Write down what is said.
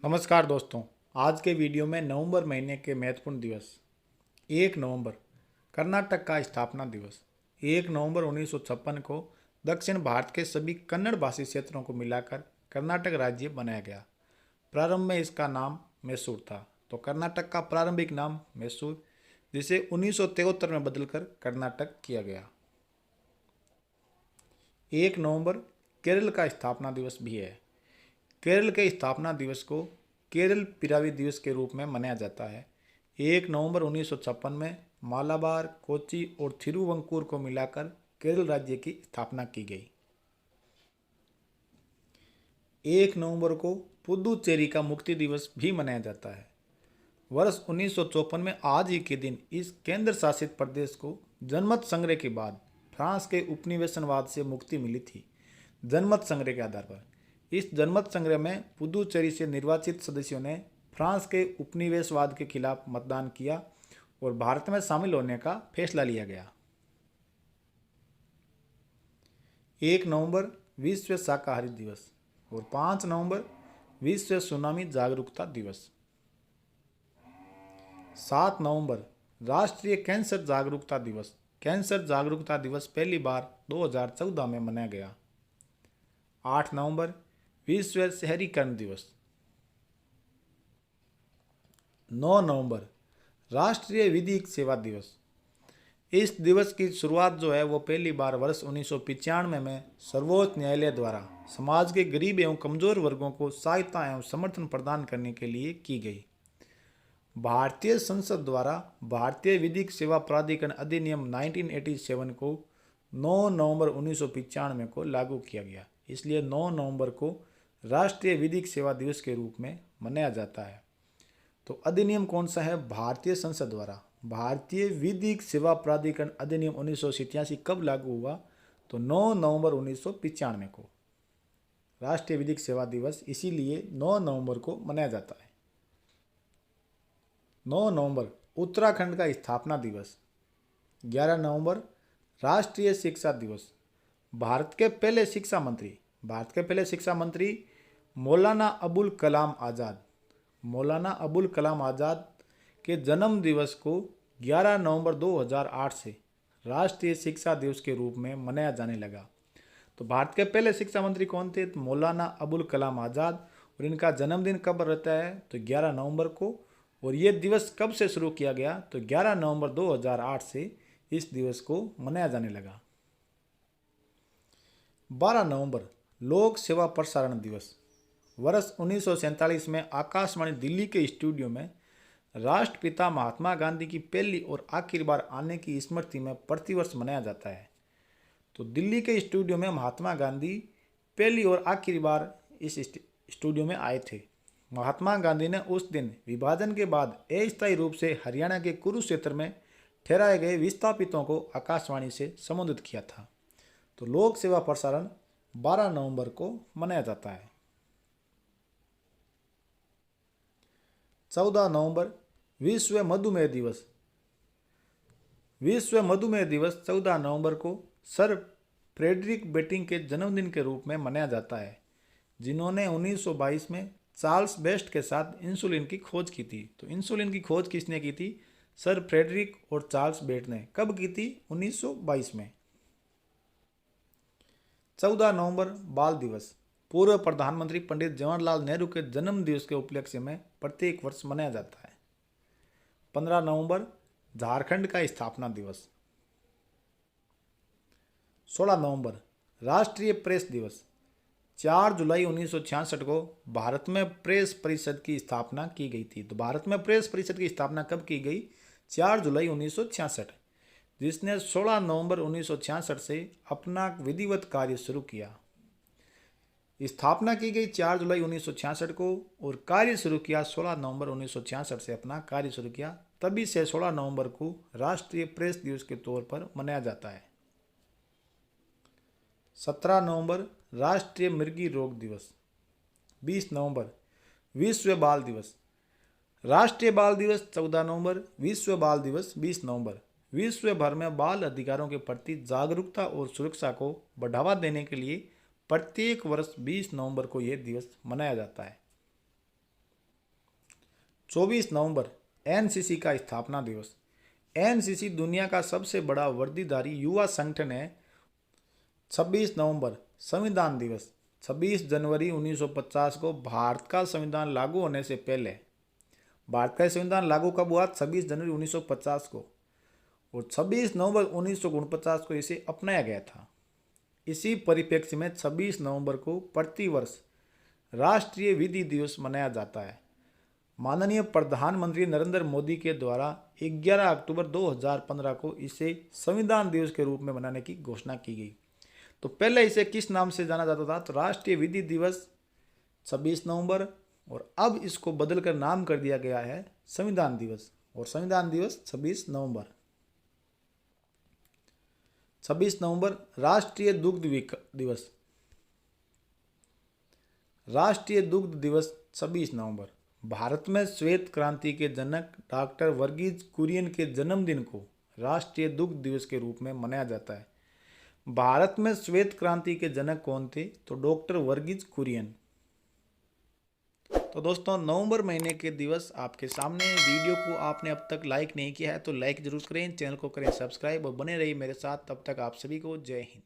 नमस्कार दोस्तों। आज के वीडियो में नवंबर महीने के महत्वपूर्ण दिवस 1 नवंबर कर्नाटक का स्थापना दिवस। 1 नवंबर 1956 को दक्षिण भारत के सभी कन्नड़ भाषी क्षेत्रों को मिलाकर कर्नाटक राज्य बनाया गया। प्रारंभ में इसका नाम मैसूर था, तो कर्नाटक का प्रारंभिक नाम मैसूर, जिसे 1973 में बदलकर कर्नाटक किया गया। 1 नवंबर केरल का स्थापना दिवस भी है। केरल के स्थापना दिवस को केरल पिरावी दिवस के रूप में मनाया जाता है। 1 नवंबर 1956 में मालाबार, कोच्चि और थिरुवंकूर को मिलाकर केरल राज्य की स्थापना की गई। 1 नवंबर को पुदुचेरी का मुक्ति दिवस भी मनाया जाता है। वर्ष 1954 में आज ही के दिन इस केंद्र शासित प्रदेश को जनमत संग्रह के बाद फ्रांस के उपनिवेशवाद से मुक्ति मिली थी। जनमत संग्रह के आधार पर इस जनमत संग्रह में पुदुचेरी से निर्वाचित सदस्यों ने फ्रांस के उपनिवेशवाद के खिलाफ मतदान किया और भारत में शामिल होने का फैसला लिया गया। 1 नवंबर विश्व शाकाहारी दिवस और 5 नवंबर विश्व सुनामी जागरूकता दिवस। 7 नवंबर राष्ट्रीय कैंसर जागरूकता दिवस। कैंसर जागरूकता दिवस पहली बार 2014 में मनाया गया। 8 नवंबर विश्व शहरीकरण दिवस। 9 नवंबर राष्ट्रीय विधिक सेवा दिवस। इस दिवस की शुरुआत जो है वो पहली बार वर्ष 1995 में सर्वोच्च न्यायालय द्वारा समाज के गरीब एवं कमजोर वर्गों को सहायता एवं समर्थन प्रदान करने के लिए की गई। भारतीय संसद द्वारा भारतीय विधिक सेवा प्राधिकरण अधिनियम 1987 को 9 नवंबर 1995 को लागू किया गया। इसलिए 9 नवंबर को राष्ट्रीय विधिक सेवा दिवस के रूप में मनाया जाता है। तो अधिनियम कौन सा है? भारतीय संसद द्वारा भारतीय विधिक सेवा प्राधिकरण अधिनियम 1987 कब लागू हुआ? तो 9 नवंबर 1995 को राष्ट्रीय विधिक सेवा दिवस इसीलिए 9 नवंबर को मनाया जाता है। 9 नवंबर उत्तराखंड का स्थापना दिवस। 11 नवंबर राष्ट्रीय शिक्षा दिवस। भारत के पहले शिक्षा मंत्री मौलाना अबुल कलाम आज़ाद के जन्म दिवस को 11 नवंबर 2008 से राष्ट्रीय शिक्षा दिवस के रूप में मनाया जाने लगा। तो भारत के पहले शिक्षा मंत्री कौन थे? तो मौलाना अबुल कलाम आज़ाद। और इनका जन्मदिन कब रहता है? तो 11 नवंबर को। और ये दिवस कब से शुरू किया गया? तो 11 नवंबर 2008 से इस दिवस को मनाया जाने लगा। 12 नवंबर लोक सेवा प्रसारण दिवस। वर्ष 1947 में आकाशवाणी दिल्ली के स्टूडियो में राष्ट्रपिता महात्मा गांधी की पहली और आखिरी बार आने की स्मृति में प्रतिवर्ष मनाया जाता है। तो दिल्ली के स्टूडियो में महात्मा गांधी पहली और आखिरी बार इस स्टूडियो में आए थे। महात्मा गांधी ने उस दिन विभाजन के बाद अस्थायी रूप से हरियाणा के कुरुक्षेत्र में ठहराए गए विस्थापितों को आकाशवाणी से संबोधित किया था। तो लोक सेवा प्रसारण 12 नवंबर को मनाया जाता है। 14 नवंबर विश्व मधुमेह दिवस। विश्व मधुमेह दिवस 14 नवंबर को सर फ्रेडरिक बेटिंग के जन्मदिन के रूप में मनाया जाता है, जिन्होंने 1922 में चार्ल्स बेस्ट के साथ इंसुलिन की खोज की थी। तो इंसुलिन की खोज किसने की थी? सर फ्रेडरिक और चार्ल्स बेस्ट ने। कब की थी? 1922 में। 14 नवंबर बाल दिवस पूर्व प्रधानमंत्री पंडित जवाहरलाल नेहरू के जन्म दिवस के उपलक्ष्य में प्रत्येक वर्ष मनाया जाता है। 15 नवंबर झारखंड का स्थापना दिवस। 16 नवंबर राष्ट्रीय प्रेस दिवस। 4 जुलाई 1966 को भारत में प्रेस परिषद की स्थापना की गई थी। तो भारत में प्रेस परिषद की स्थापना कब की गई? 4 जुलाई 1966, जिसने 16 नवंबर 1966 से अपना विधिवत कार्य शुरू किया। स्थापना की गई 4 जुलाई 1966 को और कार्य शुरू किया 16 नवंबर 1966 से अपना कार्य शुरू किया। तभी से 16 नवंबर को राष्ट्रीय प्रेस दिवस के तौर पर मनाया जाता है। 17 नवंबर राष्ट्रीय मृगी रोग दिवस। 20 नवंबर विश्व बाल दिवस। राष्ट्रीय बाल दिवस 14 नवंबर, विश्व बाल दिवस 20 नवंबर। विश्व भर में बाल अधिकारों के प्रति जागरूकता और सुरक्षा को बढ़ावा देने के लिए प्रत्येक वर्ष 20 नवंबर को यह दिवस मनाया जाता है। 24 नवंबर एनसीसी का स्थापना दिवस। एनसीसी दुनिया का सबसे बड़ा वर्दीधारी युवा संगठन है। 26 नवंबर संविधान दिवस। 26 जनवरी 1950 को भारत का संविधान लागू होने से पहले, भारत का संविधान लागू कब हुआ? 26 जनवरी 1950 को, और 26 नवंबर 1949 को इसे अपनाया गया था। इसी परिप्रेक्ष्य में 26 नवंबर को प्रतिवर्ष राष्ट्रीय विधि दिवस मनाया जाता है। माननीय प्रधानमंत्री नरेंद्र मोदी के द्वारा 11 अक्टूबर 2015 को इसे संविधान दिवस के रूप में मनाने की घोषणा की गई। तो पहले इसे किस नाम से जाना जाता था? तो राष्ट्रीय विधि दिवस 26 नवंबर, और अब इसको बदलकर नाम कर दिया गया है संविधान दिवस, और संविधान दिवस 26 नवंबर। 26 नवंबर राष्ट्रीय दुग्ध दिवस। राष्ट्रीय दुग्ध दिवस 26 नवंबर। भारत में श्वेत क्रांति के जनक डॉक्टर वर्गीज कुरियन के जन्मदिन को राष्ट्रीय दुग्ध दिवस के रूप में मनाया जाता है। भारत में श्वेत क्रांति के जनक कौन थे? तो डॉक्टर वर्गीज कुरियन। तो दोस्तों, नवंबर महीने के दिवस आपके सामने। वीडियो को आपने अब तक लाइक नहीं किया है तो लाइक जरूर करें, चैनल को करें सब्सक्राइब और बने रहिए मेरे साथ। तब तक आप सभी को जय हिंद।